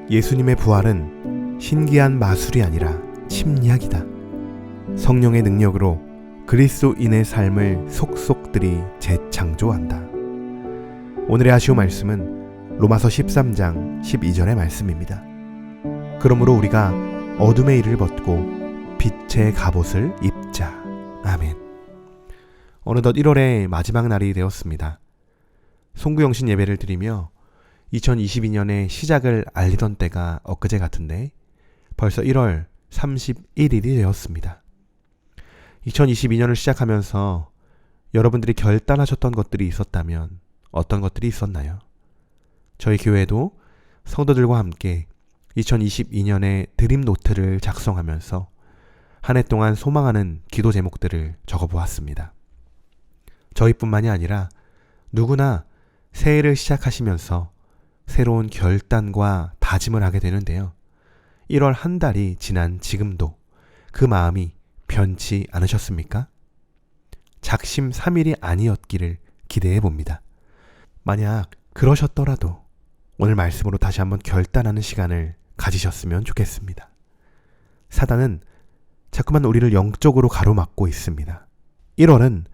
예수님의 부활은 신기한 마술이 아니라 침략이다. 성령의 능력으로 그리스도인의 삶을 속속들이 재창조한다. 오늘의 아쉬운 말씀은 로마서 13장 12절의 말씀입니다. 그러므로 우리가 어둠의 일을 벗고 빛의 갑옷을 입자. 아멘. 어느덧 1월의 마지막 날이 되었습니다. 송구영신 예배를 드리며 2022년의 시작을 알리던 때가 엊그제 같은데 벌써 1월 31일이 되었습니다. 2022년을 시작하면서 여러분들이 결단하셨던 것들이 있었다면 어떤 것들이 있었나요? 저희 교회도 성도들과 함께 2022년의 드림 노트를 작성하면서 한 해 동안 소망하는 기도 제목들을 적어보았습니다. 저희뿐만이 아니라 누구나 새해를 시작하시면서 새로운 결단과 다짐을 하게 되는데요. 1월 한 달이 지난 지금도 그 마음이 변치 않으셨습니까? 작심 3일이 아니었기를 기대해 봅니다. 만약 그러셨더라도 오늘 말씀으로 다시 한번 결단하는 시간을 가지셨으면 좋겠습니다. 사단은 자꾸만 우리를 영적으로 가로막고 있습니다. 1월은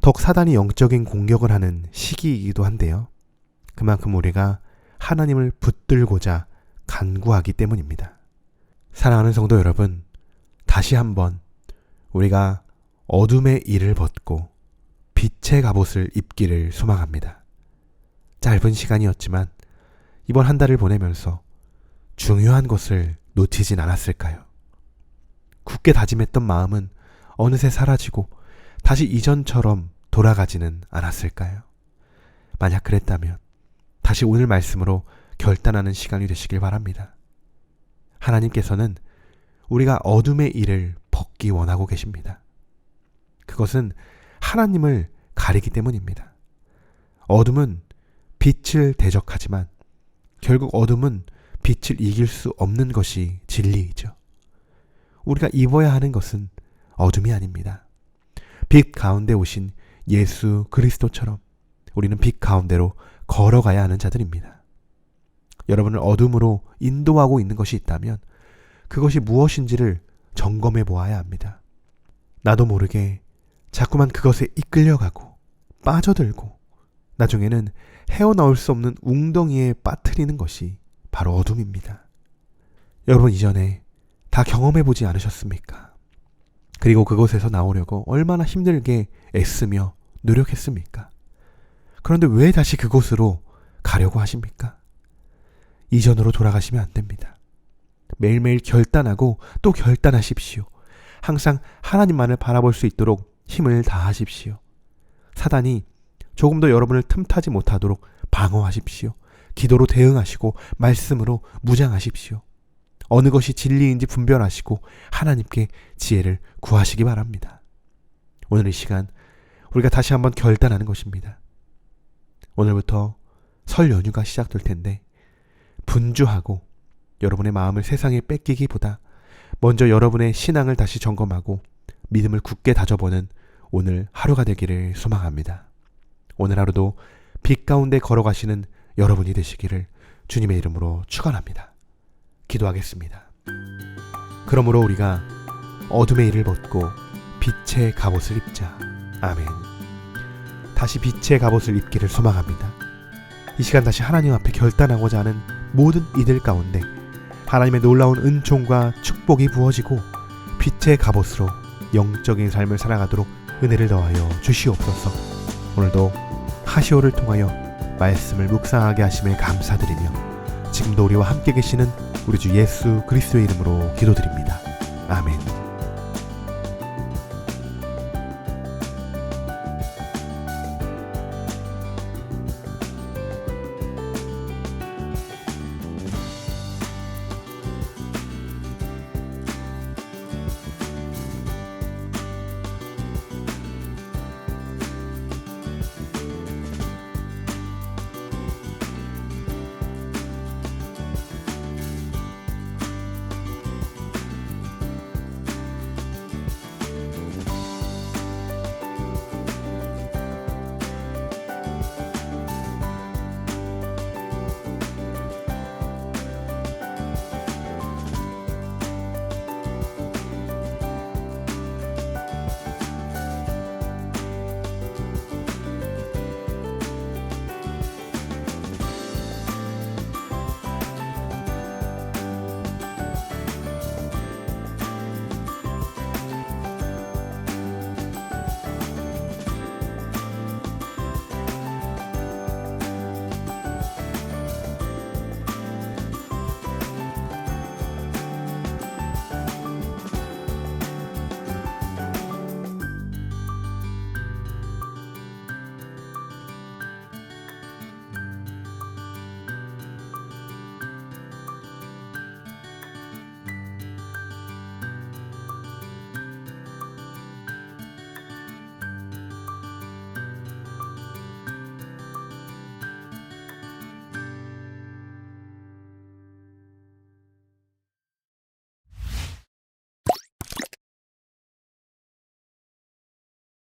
더욱 사단이 영적인 공격을 하는 시기이기도 한데요. 그만큼 우리가 하나님을 붙들고자 간구하기 때문입니다. 사랑하는 성도 여러분, 다시 한번 우리가 어둠의 일을 벗고 빛의 갑옷을 입기를 소망합니다. 짧은 시간이었지만 이번 한 달을 보내면서 중요한 것을 놓치진 않았을까요? 굳게 다짐했던 마음은 어느새 사라지고 다시 이전처럼 돌아가지는 않았을까요? 만약 그랬다면 다시 오늘 말씀으로 결단하는 시간이 되시길 바랍니다. 하나님께서는 우리가 어둠의 일을 벗기 원하고 계십니다. 그것은 하나님을 가리기 때문입니다. 어둠은 빛을 대적하지만 결국 어둠은 빛을 이길 수 없는 것이 진리이죠. 우리가 입어야 하는 것은 어둠이 아닙니다. 빛 가운데 오신 예수 그리스도처럼 우리는 빛 가운데로 걸어가야 하는 자들입니다. 여러분을 어둠으로 인도하고 있는 것이 있다면 그것이 무엇인지를 점검해 보아야 합니다. 나도 모르게 자꾸만 그것에 이끌려가고 빠져들고 나중에는 헤어나올 수 없는 웅덩이에 빠뜨리는 것이 바로 어둠입니다. 여러분 이전에 다 경험해보지 않으셨습니까? 그리고 그곳에서 나오려고 얼마나 힘들게 애쓰며 노력했습니까? 그런데 왜 다시 그곳으로 가려고 하십니까? 이전으로 돌아가시면 안 됩니다. 매일매일 결단하고 또 결단하십시오. 항상 하나님만을 바라볼 수 있도록 힘을 다하십시오. 사단이 조금 더 여러분을 틈타지 못하도록 방어하십시오. 기도로 대응하시고 말씀으로 무장하십시오. 어느 것이 진리인지 분별하시고 하나님께 지혜를 구하시기 바랍니다. 오늘 이 시간 우리가 다시 한번 결단하는 것입니다. 오늘부터 설 연휴가 시작될 텐데 분주하고 여러분의 마음을 세상에 뺏기기보다 먼저 여러분의 신앙을 다시 점검하고 믿음을 굳게 다져보는 오늘 하루가 되기를 소망합니다. 오늘 하루도 빛 가운데 걸어가시는 여러분이 되시기를 주님의 이름으로 축원합니다. 기도하겠습니다. 그러므로 우리가 어둠의 일을 벗고 빛의 갑옷을 입자. 아멘. 다시 빛의 갑옷을 입기를 소망합니다. 이 시간 다시 하나님 앞에 결단하고자 하는 모든 이들 가운데 하나님의 놀라운 은총과 축복이 부어지고 빛의 갑옷으로 영적인 삶을 살아가도록 은혜를 더하여 주시옵소서. 오늘도 하시오를 통하여 말씀을 묵상하게 하심에 감사드리며 지금도 우리와 함께 계시는 우리 주 예수 그리스도의 이름으로 기도드립니다. 아멘.